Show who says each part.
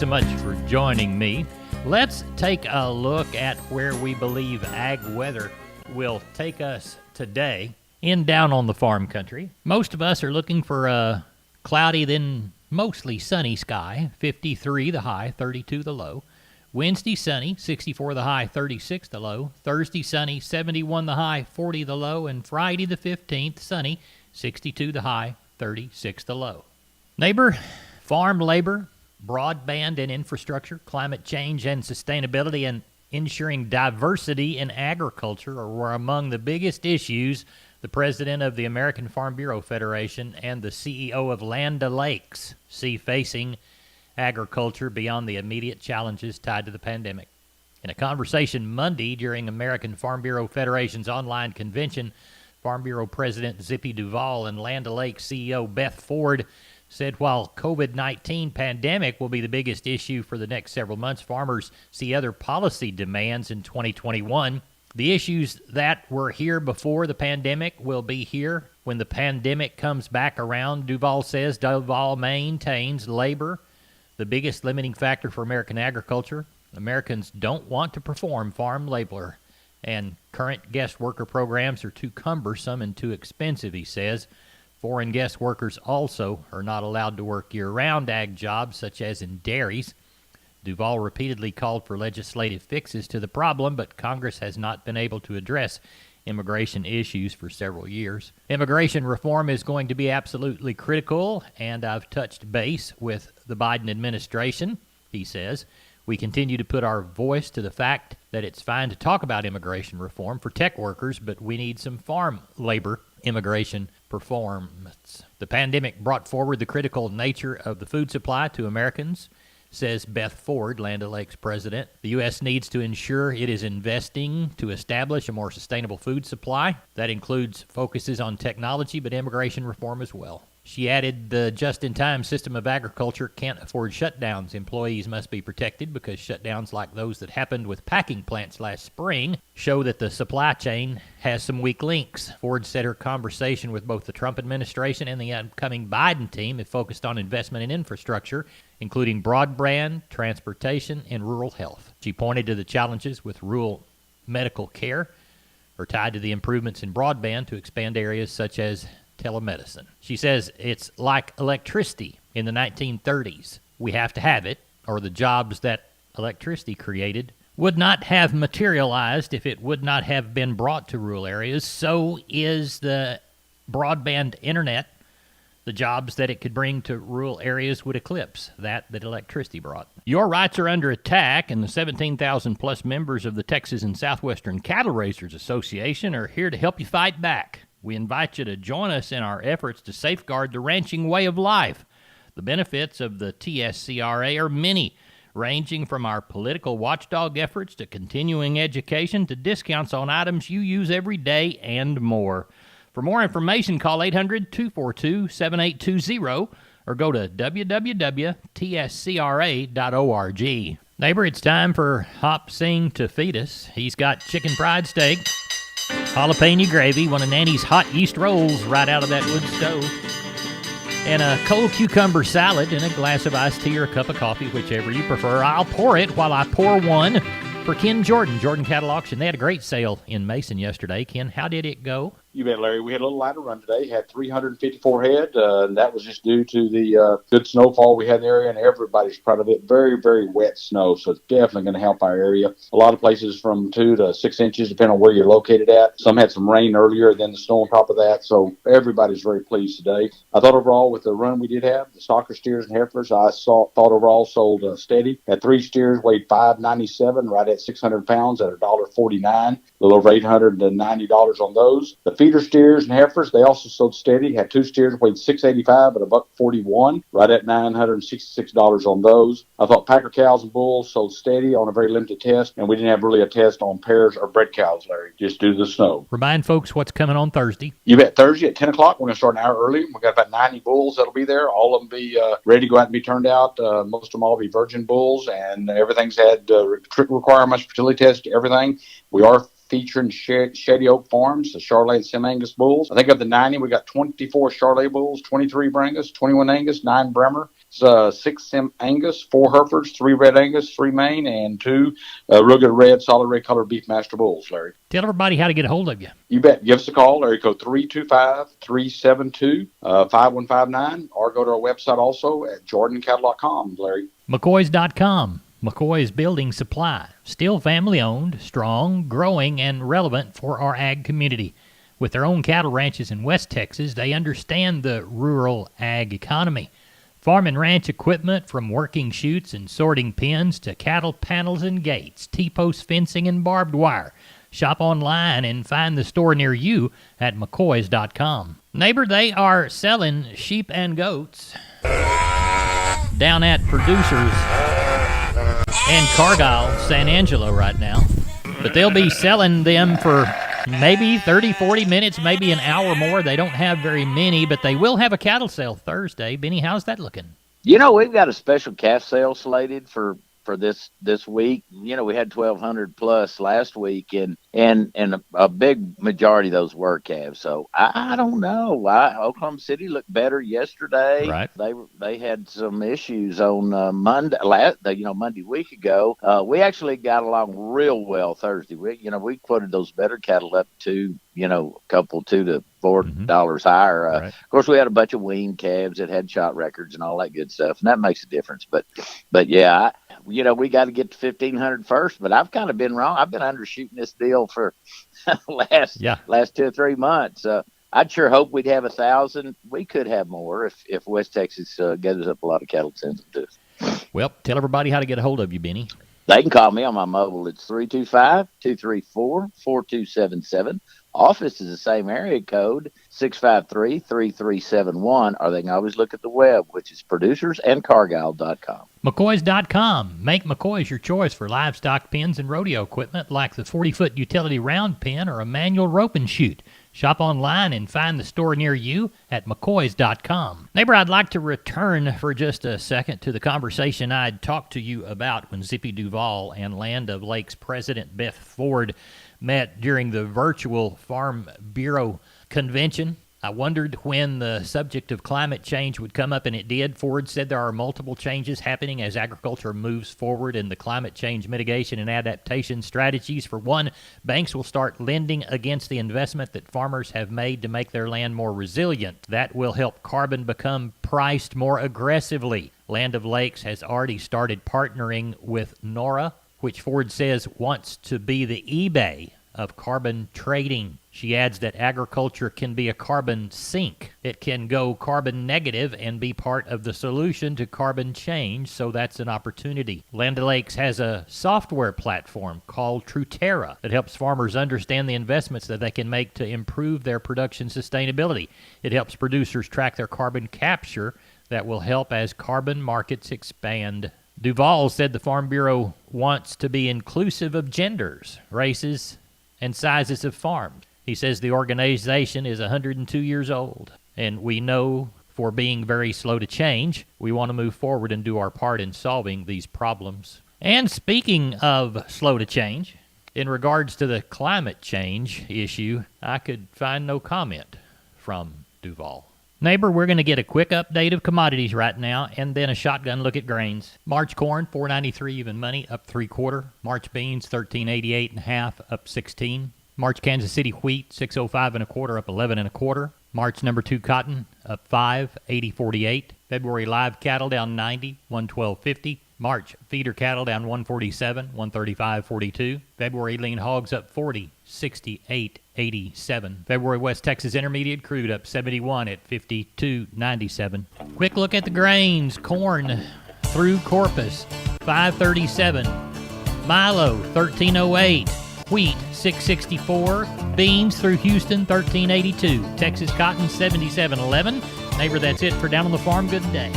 Speaker 1: So much for joining me. Let's take a look at where we believe ag weather will take us today down on the farm country. Most of us are looking for a cloudy then mostly sunny sky, 53 the high, 32 the low. Wednesday sunny, 64 the high, 36 the low. Thursday sunny, 71 the high, 40 the low. And Friday the 15th sunny, 62 the high, 36 the low. Neighbor, farm labor, broadband and infrastructure, climate change and sustainability, and ensuring diversity in agriculture were among the biggest issues the president of the American Farm Bureau Federation and the CEO of Land O'Lakes see facing agriculture beyond the immediate challenges tied to the pandemic. In a conversation Monday during American Farm Bureau Federation's online convention, Farm Bureau President Zippy Duvall and Land O'Lakes CEO Beth Ford said while COVID-19 pandemic will be the biggest issue for the next several months, farmers see other policy demands in 2021. The issues that were here before the pandemic will be here when the pandemic comes back around, Duvall says. Duvall maintains labor, the biggest limiting factor for American agriculture. Americans don't want to perform farm labor, and current guest worker programs are too cumbersome and too expensive, he says. Foreign guest workers also are not allowed to work year-round ag jobs, such as in dairies. Duvall repeatedly called for legislative fixes to the problem, but Congress has not been able to address immigration issues for several years. Immigration reform is going to be absolutely critical, and I've touched base with the Biden administration, he says. We continue to put our voice to the fact that it's fine to talk about immigration reform for tech workers, but we need some farm labor immigration performance. The pandemic brought forward the critical nature of the food supply to Americans, says Beth Ford, Land O'Lakes president. The U.S. needs to ensure it is investing to establish a more sustainable food supply. That includes focuses on technology, but immigration reform as well. She added the just-in-time system of agriculture can't afford shutdowns. Employees must be protected because shutdowns like those that happened with packing plants last spring show that the supply chain has some weak links. Ford said her conversation with both the Trump administration and the upcoming Biden team have focused on investment in infrastructure, including broadband, transportation, and rural health. She pointed to the challenges with rural medical care are tied to the improvements in broadband to expand areas such as telemedicine. She says it's like electricity in the 1930s. We have to have it, or the jobs that electricity created would not have materialized if it would not have been brought to rural areas. So is the broadband internet. The jobs that it could bring to rural areas would eclipse that electricity brought. Your rights are under attack, and the 17,000-plus members of the Texas and Southwestern Cattle Raisers Association are here to help you fight back. We invite you to join us in our efforts to safeguard the ranching way of life. The benefits of the TSCRA are many, ranging from our political watchdog efforts to continuing education to discounts on items you use every day and more. For more information, call 800-242-7820 or go to www.tscra.org. Neighbor, it's time for Hop Sing to feed us. He's got chicken fried steak, jalapeno gravy, one of Nanny's hot yeast rolls right out of that wood stove, and a cold cucumber salad and a glass of iced tea or a cup of coffee, whichever you prefer. I'll pour it while I pour one for Ken Jordan Cattle Auction. They had a great sale in Mason yesterday. Ken, how did it go?
Speaker 2: You bet, Larry. We had a little lighter run today. Had 354 head. And that was just due to the good snowfall we had in the area, and everybody's proud of it. Very, very wet snow, so it's definitely going to help our area. A lot of places from 2 to 6 inches, depending on where you're located at. Some had some rain earlier, then the snow on top of that, so everybody's very pleased today. I thought overall with the run we did have, the stocker steers and heifers, thought overall sold steady. Had 3 steers, weighed 597, right at 600 pounds at $1.49. A little over $890 on those. The feeder steers and heifers, they also sold steady. Had 2 steers weighed 685 at $1.41, right at $966 on those. I thought packer cows and bulls sold steady on a very limited test, and we didn't have really a test on pairs or bred cows, Larry, just due to the snow.
Speaker 1: Remind folks what's coming on Thursday.
Speaker 2: You bet. Thursday at 10 o'clock, we're going to start an hour early. We've got about 90 bulls that'll be there. All of them be ready to go out and be turned out. Most of them all be virgin bulls, and everything's had trick requirements, fertility test, everything. We are featuring Shady Oak Farms, the Charolais and Sim-Angus bulls. I think of the 90, we got 24 Charolais bulls, 23 Brangus, 21 Angus, 9 Bremer, 6 Angus, 4 Herefords, 3 Red Angus, 3 Maine, and 2 real good red, solid red color beef master bulls, Larry.
Speaker 1: Tell everybody how to get a hold of you.
Speaker 2: You bet. Give us a call, area code 325-372-5159, or go to our website also at jordancattle.com, Larry.
Speaker 1: McCoys.com. McCoy's Building Supply. Still family-owned, strong, growing, and relevant for our ag community. With their own cattle ranches in West Texas, they understand the rural ag economy. Farm and ranch equipment from working chutes and sorting pens to cattle panels and gates, T-post fencing and barbed wire. Shop online and find the store near you at McCoys.com. Neighbor, they are selling sheep and goats down at Producers and Cargyle, San Angelo right now. But they'll be selling them for maybe 30, 40 minutes, maybe an hour more. They don't have very many, but they will have a cattle sale Thursday. Benny, how's that looking?
Speaker 3: We've got a special calf sale slated for this week. We had 1,200 plus last week, and a big majority of those were calves. So I don't know. Oklahoma City looked better yesterday.
Speaker 1: Right.
Speaker 3: They had some issues on Monday, Monday week ago. We actually got along real well Thursday. We quoted those better cattle up to a couple $2 to $4 higher.
Speaker 1: Right.
Speaker 3: Of course, we had a bunch of weaned calves that had shot records and all that good stuff, and that makes a difference. But yeah, we got to get to 1,500 first. But I've kind of been wrong. I've been undershooting this deal for last 2 or 3 months. I'd sure hope we'd have 1,000. We could have more if West Texas gathers up a lot of cattle and sends them to us.
Speaker 1: Well, tell everybody how to get a hold of you, Benny.
Speaker 3: They can call me on my mobile. It's 325-234-4277. Office is the same area code, 653-3371, or they can always look at the web, which is producersandcargyle.com.
Speaker 1: McCoys.com. Make McCoys your choice for livestock pens and rodeo equipment like the 40-foot utility round pen or a manual rope and chute. Shop online and find the store near you at McCoys.com. Neighbor, I'd like to return for just a second to the conversation I'd talked to you about when Zippy Duval and Land O'Lakes President Beth Ford met during the virtual Farm Bureau convention. I wondered when the subject of climate change would come up, and it did. Ford said there are multiple changes happening as agriculture moves forward in the climate change mitigation and adaptation strategies. For one, banks will start lending against the investment that farmers have made to make their land more resilient. That will help carbon become priced more aggressively. Land O'Lakes has already started partnering with NORA, which Ford says wants to be the eBay of carbon trading. She adds that agriculture can be a carbon sink. It can go carbon negative and be part of the solution to carbon change, so that's an opportunity. Land O'Lakes has a software platform called Truterra that helps farmers understand the investments that they can make to improve their production sustainability. It helps producers track their carbon capture that will help as carbon markets expand. Duval said the Farm Bureau wants to be inclusive of genders, races, and sizes of farms. He says the organization is 102 years old, and we know for being very slow to change, we want to move forward and do our part in solving these problems. And speaking of slow to change, in regards to the climate change issue, I could find no comment from Duval. Neighbor, we're going to get a quick update of commodities right now and then a shotgun look at grains. March corn, $4.93 even money, up 3/4. March beans, $13.88 1/2, up 16. March Kansas City wheat, $6.05 1/4, up 11 1/4. March number 2 cotton, up 5, 80.48. February live cattle down 90, 112.50. March feeder cattle down 147, 135.42. February lean hogs up 40, 68.87. February West Texas Intermediate crude up 71 at 52.97. Quick look at the grains. Corn through Corpus, 537. Milo, 1308. Wheat, 664. Beans through Houston, 1382. Texas cotton, 7711. Neighbor, that's it for Down on the Farm. Good day.